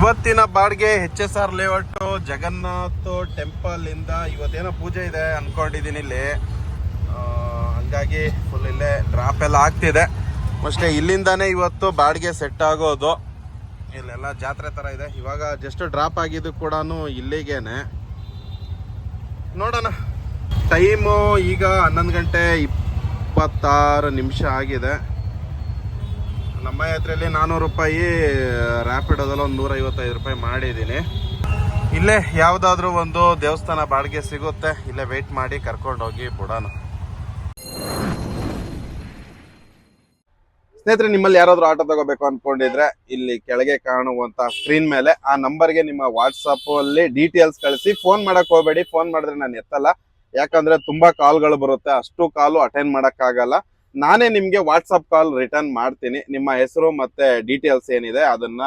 ಇವತ್ತಿನ ಬಾಡಿಗೆ HSR layout Jagannath temple ಇಂದ ಇವತ್ತೇನೋ ಪೂಜೆ ಇದೆ ಅನ್ಕೊಂಡಿದ್ದೀನಿ ಇಲ್ಲಿ. ಹಂಗಾಗಿ ಫುಲ್ ಇಲ್ಲೇ ಡ್ರಾಪ್ ಎಲ್ಲ ಆಗ್ತಿದೆ. ಅಷ್ಟೇ ಇಲ್ಲಿಂದಾನೇ ಇವತ್ತು ಬಾಡಿಗೆ ಸೆಟ್ ಆಗೋದು. ಇಲ್ಲೆಲ್ಲ ಜಾತ್ರೆ ತರ ಇದೆ. ಇವಾಗ ಜಸ್ಟ್ ಡ್ರಾಪ್ ಆಗಿದ್ದು ಕೂಡ ಇಲ್ಲಿಗೇನೆ. ನೋಡೋಣ. ಟೈಮು ಈಗ 11 ಗಂಟೆ 26 ನಿಮಿಷ ಆಗಿದೆ. ನಮ್ಮ ಯಾತ್ರೆಯಲ್ಲಿ 400 ರೂಪಾಯಿ, ರ್ಯಾಪಿಡೋದಲ್ಲಿ ಒಂದು 155 ರೂಪಾಯಿ ಮಾಡಿದ್ದೀನಿ. ಇಲ್ಲೇ ಯಾವುದಾದ್ರೂ ಒಂದು ದೇವಸ್ಥಾನ ಬಾಡಿಗೆ ಸಿಗುತ್ತೆ, ಇಲ್ಲೇ ವೆಯ್ಟ್ ಮಾಡಿ ಕರ್ಕೊಂಡೋಗಿ ಬಿಡೋಣ. ಸ್ನೇಹಿತರೆ, ನಿಮ್ಮಲ್ಲಿ ಯಾರಾದ್ರೂ ಆಟೋ ತಗೋಬೇಕು ಅನ್ಕೊಂಡಿದ್ರೆ ಇಲ್ಲಿ ಕೆಳಗೆ ಕಾಣುವಂತ ಸ್ಕ್ರೀನ್ ಮೇಲೆ ಆ ನಂಬರ್ಗೆ ನಿಮ್ಮ ವಾಟ್ಸಪ್ ಅಲ್ಲಿ ಡೀಟೇಲ್ಸ್ ಕಳಿಸಿ. ಫೋನ್ ಮಾಡಕ್ ಹೋಗ್ಬೇಡಿ. ಫೋನ್ ಮಾಡಿದ್ರೆ ನಾನು ಎತ್ತಲ್ಲ, ಯಾಕಂದ್ರೆ ತುಂಬಾ ಕಾಲ್ಗಳು ಬರುತ್ತೆ. ಅಷ್ಟು ಕಾಲು ಅಟೆಂಡ್ ಮಾಡಕ್ ಆಗಲ್ಲ. ನಾನೇ ನಿಮ್ಗೆ ವಾಟ್ಸಪ್ ಕಾಲ್ ರಿಟರ್ನ್ ಮಾಡ್ತೀನಿ. ನಿಮ್ಮ ಹೆಸರು ಮತ್ತೆ ಡೀಟೇಲ್ಸ್ ಏನಿದೆ ಅದನ್ನ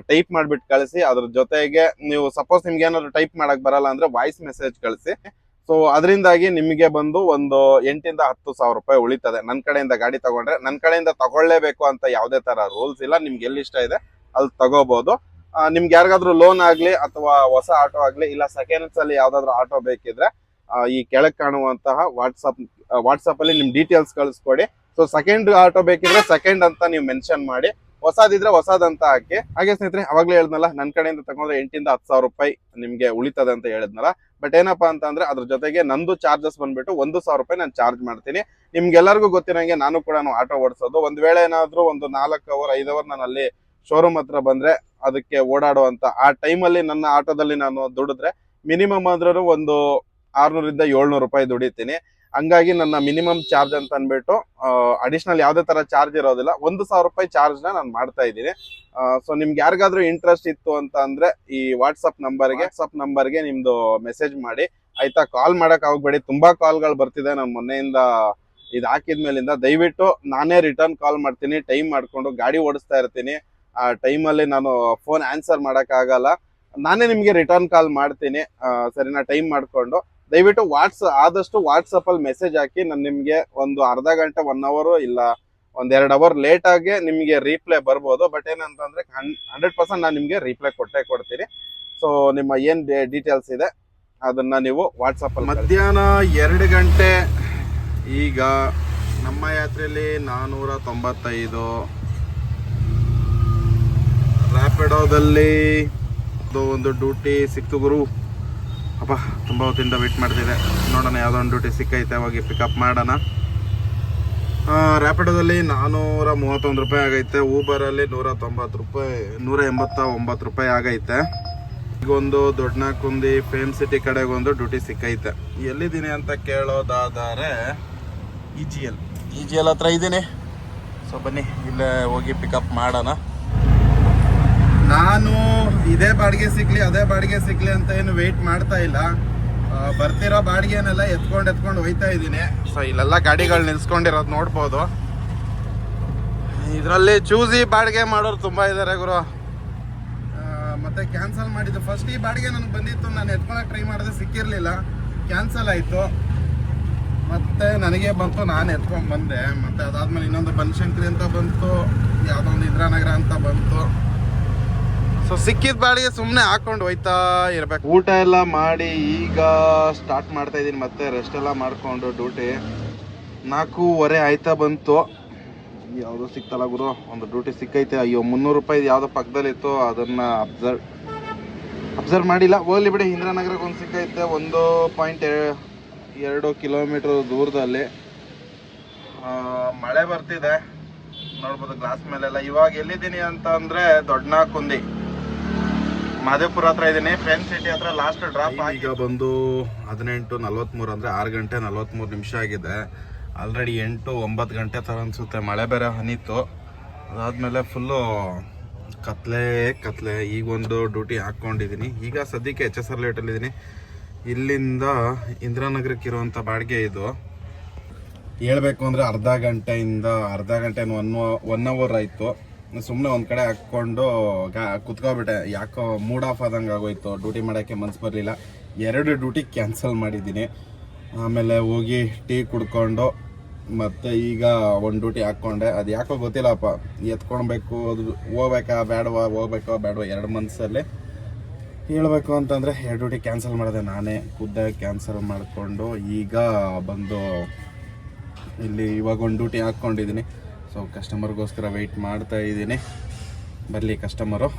ಟೈಪ್ ಮಾಡ್ಬಿಟ್ಟು ಕಳಿಸಿ. ಅದ್ರ ಜೊತೆಗೆ ನೀವು ಸಪೋಸ್ ನಿಮ್ಗೆ ಏನಾದ್ರು ಟೈಪ್ ಮಾಡಕ್ ಬರಲ್ಲ ಅಂದ್ರೆ ವಾಯ್ಸ್ ಮೆಸೇಜ್ ಕಳಿಸಿ. ಸೊ ಅದರಿಂದಾಗಿ ನಿಮಗೆ ಬಂದು ಒಂದು 8 ಇಂದ 10 ಸಾವಿರ ರೂಪಾಯಿ ಉಳಿತದೆ. ನನ್ನ ಕಡೆಯಿಂದ ಗಾಡಿ ತಗೊಂಡ್ರೆ. ನನ್ನ ಕಡೆಯಿಂದ ತಗೊಳ್ಳೇಬೇಕು ಅಂತ ಯಾವುದೇ ತರ ರೂಲ್ಸ್ ಇಲ್ಲ. ನಿಮ್ಗೆ ಎಲ್ಲಿ ಇಷ್ಟ ಇದೆ ಅಲ್ಲಿ ತಗೋಬಹುದು. ನಿಮ್ಗೆ ಯಾರಿಗಾದ್ರೂ ಲೋನ್ ಆಗ್ಲಿ ಅಥವಾ ಹೊಸ ಆಟೋ ಆಗ್ಲಿ ಇಲ್ಲ ಸೆಕೆಂಡ್ಸ್ ಅಲ್ಲಿ ಯಾವ್ದಾದ್ರು ಆಟೋ ಬೇಕಿದ್ರೆ ಈ ಕೆಳಗೆ ಕಾಣುವಂತಹ ವಾಟ್ಸಪ್ ಅಲ್ಲಿ ನಿಮ್ ಡೀಟೇಲ್ಸ್ ಕಳಿಸ್ಕೊಡಿ. ಸೊ ಸೆಕೆಂಡ್ ಆಟೋ ಬೇಕಿದ್ರೆ ಸೆಕೆಂಡ್ ಅಂತ ನೀವು ಮೆನ್ಷನ್ ಮಾಡಿ, ಹೊಸದಿದ್ರೆ ಹೊಸದಂತ ಹಾಕಿ. ಹಾಗೆ ಸ್ನೇಹಿತರೆ, ಅವಾಗ್ಲೇ ಹೇಳಿದ್ನಲ್ಲ, ನನ್ನ ಕಡೆಯಿಂದ ತಗೊಂಡ್ರೆ 8 ಇಂದ 10 ಸಾವಿರ ರೂಪಾಯಿ ನಿಮ್ಗೆ ಉಳಿತದೆ ಅಂತ ಹೇಳಿದ್ನಲ್ಲ. ಬಟ್ ಏನಪ್ಪಾ ಅಂತಂದ್ರೆ ಅದ್ರ ಜೊತೆಗೆ ನಂದು ಚಾರ್ಜಸ್ ಬಂದ್ಬಿಟ್ಟು 1,000 ರೂಪಾಯಿ ನಾನು ಚಾರ್ಜ್ ಮಾಡ್ತೀನಿ. ನಿಮ್ಗೆಲ್ಲರಿಗೂ ಗೊತ್ತಿರಂಗೆ ನಾನು ಕೂಡ ಆಟೋ ಓಡಿಸೋದು. ಒಂದ್ ವೇಳೆ ಏನಾದ್ರು ಒಂದು 4 ಅವರ್ 5 ಅವರ್ ನಾನು ಅಲ್ಲಿ ಶೋರೂಮ್ ಹತ್ರ ಬಂದ್ರೆ ಅದಕ್ಕೆ ಓಡಾಡುವಂತ ಆ ಟೈಮಲ್ಲಿ ನನ್ನ ಆಟೋದಲ್ಲಿ ನಾನು ದುಡಿದ್ರೆ ಮಿನಿಮಮ್ ಆದ್ರೂ ಒಂದು 600 ಇಂದ 700 ರೂಪಾಯಿ ದುಡಿತೀನಿ. ಹಂಗಾಗಿ ನನ್ನ ಮಿನಿಮಮ್ ಚಾರ್ಜ್ ಅಂತ ಅನ್ಬಿಟ್ಟು ಅಡಿಷನಲ್ ಯಾವ್ದೇ ತರ ಚಾರ್ಜ್ ಇರೋದಿಲ್ಲ. 1,000 ರೂಪಾಯಿ ಚಾರ್ಜ್ ನಾನು ಮಾಡ್ತಾ ಇದ್ದೀನಿ. ಸೊ ನಿಮ್ಗೆ ಯಾರಿಗಾದ್ರೂ ಇಂಟ್ರೆಸ್ಟ್ ಇತ್ತು ಅಂತ ಅಂದ್ರೆ ಈ ವಾಟ್ಸಪ್ ನಂಬರ್ಗೆ ನಿಮ್ದು ಮೆಸೇಜ್ ಮಾಡಿ ಆಯ್ತಾ. ಕಾಲ್ ಮಾಡಕ್ ಹೋಗ್ಬೇಡಿ, ತುಂಬಾ ಕಾಲ್ಗಳು ಬರ್ತಿದೆ. ನಾನು ಮೊನ್ನೆಯಿಂದ ಇದು ಹಾಕಿದ್ಮೇಲಿಂದ ದಯವಿಟ್ಟು ನಾನೇ ರಿಟರ್ನ್ ಕಾಲ್ ಮಾಡ್ತೀನಿ. ಟೈಮ್ ಮಾಡ್ಕೊಂಡು ಗಾಡಿ ಓಡಿಸ್ತಾ ಇರ್ತೀನಿ. ಆ ಟೈಮಲ್ಲಿ ನಾನು ಫೋನ್ ಆನ್ಸರ್ ಮಾಡಕ್ ಆಗಲ್ಲ. ನಾನೇ ನಿಮ್ಗೆ ರಿಟರ್ನ್ ಕಾಲ್ ಮಾಡ್ತೀನಿ. ಸರಿನಾ? ಟೈಮ್ ಮಾಡ್ಕೊಂಡು ದಯವಿಟ್ಟು ಆದಷ್ಟು ವಾಟ್ಸಪ್ ಅಲ್ಲಿ ಮೆಸೇಜ್ ಹಾಕಿ. ನಾನು ನಿಮ್ಗೆ ಒಂದು ಅರ್ಧ ಗಂಟೆ 1 ಅವರ್ ಇಲ್ಲ ಒಂದ್ 2 ಅವರ್ ಲೇಟ್ ಆಗಿ ನಿಮ್ಗೆ ರೀಪ್ಲೈ ಬರ್ಬೋದು. ಬಟ್ ಏನಂತಂದ್ರೆ 100% ನಾನು ನಿಮ್ಗೆ ರೀಪ್ಲೈ ಕೊಡ್ತೀನಿ. ಸೊ ನಿಮ್ಮ ಏನ್ ಡೀಟೇಲ್ಸ್ ಇದೆ ಅದನ್ನ ನೀವು ವಾಟ್ಸಪ್ ಅಲ್ಲಿ. ಮಧ್ಯಾಹ್ನ 2 ಗಂಟೆ. ಈಗ ನಮ್ಮ ಯಾತ್ರೆಯಲ್ಲಿ 495, ರ್ಯಾಪಿಡೋದಲ್ಲಿ ಒಂದು ಡ್ಯೂಟಿ ಸಿಕ್ತು ಗುರು. ಅಪ್ಪ ತುಂಬ ಹೊತ್ತಿಂದ ವೇಟ್ ಮಾಡ್ತಿದೆ. ನೋಡೋಣ ಯಾವುದೋ ಒಂದು ಡ್ಯೂಟಿ ಸಿಕ್ಕೈತೆ, ಹೋಗಿ ಪಿಕಪ್ ಮಾಡೋಣ. ರ್ಯಾಪಿಡೋದಲ್ಲಿ 431 ರೂಪಾಯಿ ಆಗೈತೆ. ಊಬರಲ್ಲಿ 190 ರೂಪಾಯಿ, 189 ರೂಪಾಯಿ ಆಗೈತೆ. ಈಗ ಒಂದು ದೊಡ್ಡನಾಕುಂದಿ ಫೇಮ್ ಸಿಟಿ ಕಡೆಗೆ ಒಂದು ಡ್ಯೂಟಿ ಸಿಕ್ಕೈತೆ. ಎಲ್ಲಿದ್ದೀನಿ ಅಂತ ಕೇಳೋದಾದರೆ EGL ಹತ್ರ ಇದ್ದೀನಿ. ಸೊ ಬನ್ನಿ ಇಲ್ಲೇ ಹೋಗಿ ಪಿಕಪ್ ಮಾಡೋಣ. ನಾನು ಇದೇ ಬಾಡಿಗೆ ಸಿಕ್ಲಿ ಅದೇ ಬಾಡಿಗೆ ಸಿಕ್ಲಿ ಅಂತ ಏನು ವೆಯ್ಟ್ ಮಾಡ್ತಾ ಇಲ್ಲ. ಬರ್ತಿರೋ ಬಾಡಿಗೆನೆಲ್ಲ ಎತ್ಕೊಂಡು ಹೋಯ್ತಾ ಇದ್ದೀನಿ. ಸೊ ಇಲ್ಲೆಲ್ಲ ಗಾಡಿಗಳು ನಿಲ್ಸ್ಕೊಂಡಿರೋದು ನೋಡ್ಬೋದು. ಇದರಲ್ಲಿ ಚೂಸಿ ಬಾಡಿಗೆ ಮಾಡೋರು ತುಂಬಾ ಇದ್ದಾರೆ ಗುರು. ಮತ್ತೆ ಕ್ಯಾನ್ಸಲ್ ಮಾಡಿದ್ದು. ಫಸ್ಟ್ ಈ ಬಾಡಿಗೆ ನನಗೆ ಬಂದಿತ್ತು, ನಾನು ಎತ್ಕೊಳಕ್ ಟ್ರೈ ಮಾಡಿದೆ, ಸಿಕ್ಕಿರ್ಲಿಲ್ಲ, ಕ್ಯಾನ್ಸಲ್ ಆಯ್ತು. ಮತ್ತೆ ನನಗೆ ಬಂತು, ನಾನು ಎತ್ಕೊಂಡ್ ಬಂದೆ. ಮತ್ತೆ ಅದಾದ್ಮೇಲೆ ಇನ್ನೊಂದು ಬನಶಂಕರಿ ಅಂತ ಬಂತು, ಯಾವುದೋ ಒಂದು ಇಂದಿರಾನಗರ ಅಂತ ಬಂತು. ಸೊ ಸಿಕ್ಕಿದ ಬಾಡಿಗೆ ಸುಮ್ಮನೆ ಹಾಕೊಂಡು ಹೋಯ್ತಾ ಇರ್ಬೇಕು. ಊಟ ಎಲ್ಲ ಮಾಡಿ ಈಗ ಸ್ಟಾರ್ಟ್ ಮಾಡ್ತಾ ಇದ್ದೀನಿ. ಮತ್ತೆ ರೆಸ್ಟ್ ಎಲ್ಲ ಮಾಡ್ಕೊಂಡು ಡ್ಯೂಟಿ 4:15 ಆಯ್ತಾ ಬಂತು. ಯಾವುದೋ ಸಿಕ್ತಲ್ಲ ಗುರು, ಒಂದು ಡ್ಯೂಟಿ ಸಿಕ್ಕೈತೆ. ಅಯ್ಯೋ 300 ರೂಪಾಯಿ ಯಾವುದೋ ಪಕ್ಕದಲ್ಲಿತ್ತು, ಅದನ್ನ ಅಬ್ಸರ್ವ್ ಮಾಡಿಲ್ಲ. ಹೋಗ್ಲಿ ಬಿಡಿ. ಇಂದಿರಾನಗರಕ್ಕೆ ಒಂದು ಸಿಕ್ಕೈತೆ 1.2 ಕಿಲೋಮೀಟರ್ ದೂರದಲ್ಲಿ. ಮಳೆ ಬರ್ತಿದೆ ನೋಡ್ಬೋದು ಗ್ಲಾಸ್ ಮೇಲೆಲ್ಲ. ಇವಾಗ ಎಲ್ಲಿದ್ದೀನಿ ಅಂತ ಅಂದ್ರೆ ದೊಡ್ಡನಾಕುಂದಿ ಮಾದೇಪುರ ಹತ್ರ ಇದ್ದೀನಿ. ಫೇಮ್ ಸಿಟಿ ಹತ್ರ ಲಾಸ್ಟ್ ಡ್ರಾಪ್. ಈಗ ಬಂದು 18:43 ಅಂದ್ರೆ 6 ಗಂಟೆ 43 ನಿಮಿಷ ಆಗಿದೆ. ಆಲ್ರೆಡಿ 8-9 ಗಂಟೆ ತರ ಅನ್ಸುತ್ತೆ. ಮಳೆ ಬೇರೆ ಹನಿತ್ತು. ಅದಾದ್ಮೇಲೆ ಫುಲ್ಲು ಕತ್ಲೆ. ಈಗ ಒಂದು ಡ್ಯೂಟಿ ಹಾಕೊಂಡಿದ್ದೀನಿ. ಈಗ ಸದ್ಯಕ್ಕೆ HSR ಲೇಟಲ್ಲಿ ಇದ್ದೀನಿ. ಇಲ್ಲಿಂದ ಇಂದಿರಾನಗರಕ್ಕೆ ಇರುವಂತ ಬಾಡಿಗೆ ಇದು. ಹೇಳ್ಬೇಕು ಅಂದ್ರೆ ಅರ್ಧ ಗಂಟೆ 1 ಅವರ್ ಆಯ್ತು. ಸುಮ್ಮನೆ ಒಂದ್ ಕಡೆ ಹಾಕೊಂಡು ಕುತ್ಕೊಬಿಟ್ಟೆ. ಯಾಕೋ ಮೂಡ್ ಆಫ್ ಆದಂಗೆ ಆಗೋಯ್ತು. ಡ್ಯೂಟಿ ಮಾಡೋಕ್ಕೆ ಮನ್ಸು ಬರಲಿಲ್ಲ. 2 ಡ್ಯೂಟಿ ಕ್ಯಾನ್ಸಲ್ ಮಾಡಿದ್ದೀನಿ. ಆಮೇಲೆ ಹೋಗಿ ಟೀ ಕುಡ್ಕೊಂಡು ಮತ್ತು ಈಗ ಒಂದು ಡ್ಯೂಟಿ ಹಾಕ್ಕೊಂಡೆ. ಅದು ಯಾಕೋ ಗೊತ್ತಿಲ್ಲಪ್ಪ, ಎತ್ಕೊಳ್ಬೇಕು, ಅದು ಹೋಗ್ಬೇಕಾ ಬೇಡವಾ 2 ಮಂತ್ಸಲ್ಲಿ ಹೇಳಬೇಕು ಅಂತಂದರೆ 2 ಡ್ಯೂಟಿ ಕ್ಯಾನ್ಸಲ್ ಮಾಡಿದೆ. ನಾನೇ ಖುದ್ದಾಗಿ ಕ್ಯಾನ್ಸಲ್ ಮಾಡಿಕೊಂಡು ಈಗ ಬಂದು ಇಲ್ಲಿ ಇವಾಗ ಒಂದು ಡ್ಯೂಟಿ ಹಾಕ್ಕೊಂಡಿದ್ದೀನಿ. ಸೊ ಕಸ್ಟಮರ್ಗೋಸ್ಕರ ವೆಯ್ಟ್ ಮಾಡ್ತಾ ಇದ್ದೀನಿ, ಬರಲಿ ಕಸ್ಟಮರು.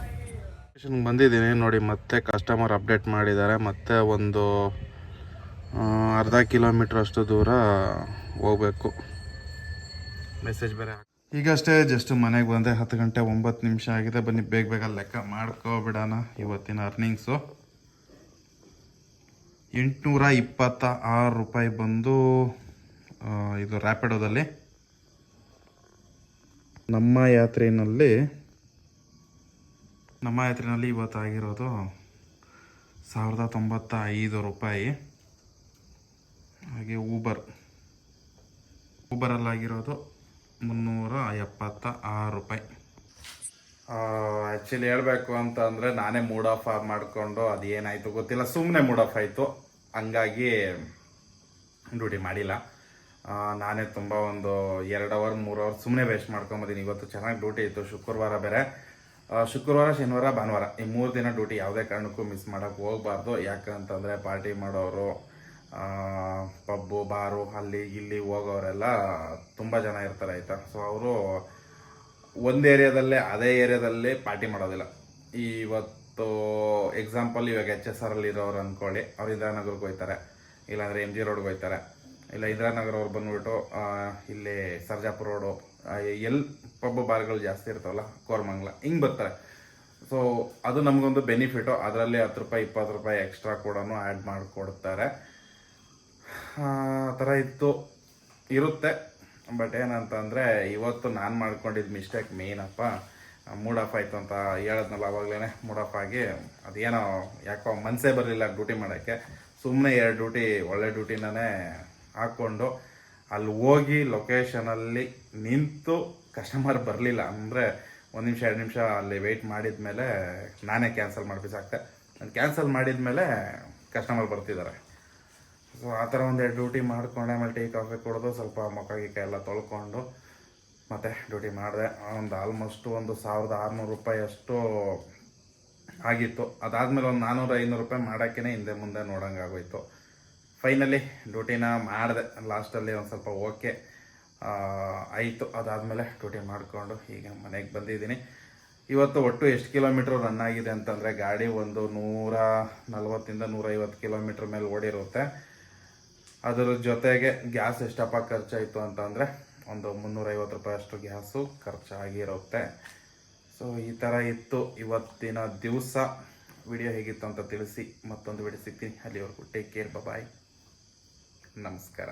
ಸ್ಟೇಷನ್ಗೆ ಬಂದಿದ್ದೀನಿ ನೋಡಿ, ಮತ್ತೆ ಕಸ್ಟಮರ್ ಅಪ್ಡೇಟ್ ಮಾಡಿದ್ದಾರೆ. ಮತ್ತೆ ಒಂದು ಅರ್ಧ ಕಿಲೋಮೀಟ್ರ್ ಅಷ್ಟು ದೂರ ಹೋಗ್ಬೇಕು. ಮೆಸೇಜ್ ಬೇರೆ ಈಗಷ್ಟೇ ಜಸ್ಟ್ ಮನೆಗೆ ಬಂದೆ. 10 ಗಂಟೆ 9 ನಿಮಿಷ ಆಗಿದೆ. ಬನ್ನಿ ಬೇಗ ಲೆಕ್ಕ ಮಾಡ್ಕೊಬಿಡೋಣ. ಇವತ್ತಿನ ಅರ್ನಿಂಗ್ಸು 826 ರೂಪಾಯಿ ಬಂದು ಇದು ರ್ಯಾಪಿಡೋದಲ್ಲಿ. ನಮ್ಮ ಯಾತ್ರೆಯಲ್ಲಿ ಇವತ್ತಾಗಿರೋದು 1095 ರೂಪಾಯಿ. ಹಾಗೆ ಊಬರಲ್ಲಾಗಿರೋದು 376 ರೂಪಾಯಿ. ಆ್ಯಕ್ಚುಲಿ ಹೇಳಬೇಕು ಅಂತ ಅಂದರೆ ನಾನೇ ಮೂಡ್ ಆಫ್ ಮಾಡಿಕೊಂಡು, ಅದು ಏನಾಯಿತು ಗೊತ್ತಿಲ್ಲ, ಸುಮ್ಮನೆ ಮೂಡ್ ಆಫ್ ಆಯಿತು. ಹಂಗಾಗಿ ಡ್ಯೂಟಿ ಮಾಡಿಲ್ಲ. ನಾನೇ ತುಂಬ ಒಂದು 2 ಅವರ್ 3 ಅವರ್ ಸುಮ್ಮನೆ ವೇಸ್ಟ್ ಮಾಡ್ಕೊಂಬಂದಿನಿ. ಇವತ್ತು ಚೆನ್ನಾಗಿ ಡ್ಯೂಟಿ ಇತ್ತು, ಶುಕ್ರವಾರ ಬೇರೆ. ಶುಕ್ರವಾರ, ಶನಿವಾರ, ಭಾನುವಾರ ಈ 3 ದಿನ ಡ್ಯೂಟಿ ಯಾವುದೇ ಕಾರಣಕ್ಕೂ ಮಿಸ್ ಮಾಡೋಕ್ಕೆ ಹೋಗಬಾರ್ದು. ಯಾಕಂತಂದರೆ ಪಾರ್ಟಿ ಮಾಡೋರು, ಪಬ್ಬು ಬಾರು ಅಲ್ಲಿ ಇಲ್ಲಿ ಹೋಗೋರೆಲ್ಲ ತುಂಬ ಜನ ಇರ್ತಾರೆ ಆಯಿತಾ. ಸೊ ಅವರು ಒಂದು ಏರಿಯಾದಲ್ಲೇ ಅದೇ ಏರಿಯಾದಲ್ಲಿ ಪಾರ್ಟಿ ಮಾಡೋದಿಲ್ಲ. ಇವತ್ತು ಎಕ್ಸಾಂಪಲ್, ಇವಾಗ HSR ಇರೋರು ಅಂದ್ಕೊಳ್ಳಿ, ಅವ್ರು ಇಂದಿರಾನಗರ್ಗೆ ಹೋಗ್ತಾರೆ, ಇಲ್ಲಾಂದರೆ MG ರೋಡ್ಗೆ ಹೋಗ್ತಾರೆ, ಇಲ್ಲ ಇಂದಿರಾನಗರ ಅವ್ರು ಬಂದುಬಿಟ್ಟು ಇಲ್ಲಿ ಸರ್ಜಾಪುರ ರೋಡು, ಎಲ್ಲಿ ಪಬ್ಬು ಬಾರ್ಗಳು ಜಾಸ್ತಿ ಇರ್ತಾವಲ್ಲ, ಕೋರಮಂಗಲ, ಹಿಂಗೆ ಬರ್ತಾರೆ. ಸೊ ಅದು ನಮಗೊಂದು ಬೆನಿಫಿಟು. ಅದರಲ್ಲಿ 10 ರೂಪಾಯಿ 20 ರೂಪಾಯಿ ಎಕ್ಸ್ಟ್ರಾ ಕೂಡ ಆ್ಯಡ್ ಮಾಡಿಕೊಡ್ತಾರೆ. ಆ ಥರ ಇರುತ್ತೆ. ಬಟ್ ಏನಂತಂದರೆ ಇವತ್ತು ನಾನು ಮಾಡ್ಕೊಂಡಿದ್ದು ಮಿಸ್ಟೇಕ್ ಮೇನಪ್ಪ, ಮೂಡ್ ಆಫ್ ಆಯಿತು ಅಂತ ಹೇಳಿದ್ನಲ್ಲ ಆವಾಗಲೇ. ಮೂಡ್ ಆಫ್ ಆಗಿ ಅದೇನೋ ಯಾಕೋ ಮನಸ್ಸೇ ಬರಲಿಲ್ಲ ಡ್ಯೂಟಿ ಮಾಡೋಕ್ಕೆ. ಸುಮ್ಮನೆ 2 ಡ್ಯೂಟಿ ಒಳ್ಳೆ ಡ್ಯೂಟಿನೇ ಹಾಕ್ಕೊಂಡು ಅಲ್ಲಿ ಹೋಗಿ ಲೊಕೇಶನಲ್ಲಿ ನಿಂತು ಕಸ್ಟಮರ್ ಬರಲಿಲ್ಲ ಅಂದರೆ 1 ನಿಮಿಷ 2 ನಿಮಿಷ ಅಲ್ಲಿ ವೆಯ್ಟ್ ಮಾಡಿದ ಮೇಲೆ ನಾನೇ ಕ್ಯಾನ್ಸಲ್ ಮಾಡಿಬಿಸಾಕ್ತೆ. ನಾನು ಕ್ಯಾನ್ಸಲ್ ಮಾಡಿದ ಮೇಲೆ ಕಸ್ಟಮರ್ ಬರ್ತಿದ್ದಾರೆ. ಸೊ ಆ ಥರ 1-2 ಡ್ಯೂಟಿ ಮಾಡಿಕೊಂಡೆ. ಆಮೇಲೆ ಟೀ ಕಾಫಿ ಕುಡಿದು ಸ್ವಲ್ಪ ಮುಖ ಗಿಕ್ಕ ಎಲ್ಲ ತೊಳ್ಕೊಂಡು ಮತ್ತೆ ಡ್ಯೂಟಿ ಮಾಡಿದೆ. ಒಂದು ಆಲ್ಮೋಸ್ಟ್ 1600 ರೂಪಾಯಿ ಅಷ್ಟು ಆಗಿತ್ತು. ಅದಾದಮೇಲೆ ಒಂದು 400-500 ರೂಪಾಯಿ ಮಾಡೋಕ್ಕೇ ಹಿಂದೆ ಮುಂದೆ ನೋಡೋಂಗಾಗೋಯ್ತು. ಫೈನಲಿ ಡ್ಯೂಟಿನ ಮಾಡಿದೆ. ಲಾಸ್ಟಲ್ಲಿ ಒಂದು ಸ್ವಲ್ಪ ಓಕೆ ಆಯಿತು. ಅದಾದಮೇಲೆ ಡ್ಯೂಟಿ ಮಾಡಿಕೊಂಡು ಈಗ ಮನೆಗೆ ಬಂದಿದ್ದೀನಿ. ಇವತ್ತು ಒಟ್ಟು ಎಷ್ಟು ಕಿಲೋಮೀಟ್ರ್ ರನ್ ಆಗಿದೆ ಅಂತಂದರೆ, ಗಾಡಿ ಒಂದು 140-150 ಕಿಲೋಮೀಟ್ರ್ ಮೇಲೆ ಓಡಿರುತ್ತೆ. ಅದರ ಜೊತೆಗೆ ಗ್ಯಾಸ್ ಎಷ್ಟಪ್ಪ ಖರ್ಚಾಯಿತು ಅಂತಂದರೆ ಒಂದು 350 ರೂಪಾಯಿ ಅಷ್ಟು ಗ್ಯಾಸು ಖರ್ಚಾಗಿರುತ್ತೆ. ಸೊ ಈ ಥರ ಇತ್ತು ಇವತ್ತಿನ ದಿವಸ. ವಿಡಿಯೋ ಹೇಗಿತ್ತು ಅಂತ ತಿಳಿಸಿ. ಮತ್ತೊಂದು ವಿಡಿಯೋ ಸಿಗ್ತೀನಿ. ಅಲ್ಲಿವರೆಗೂ ಟೇಕ್ ಕೇರ್, ಬಾಯ್, ನಮಸ್ಕಾರ.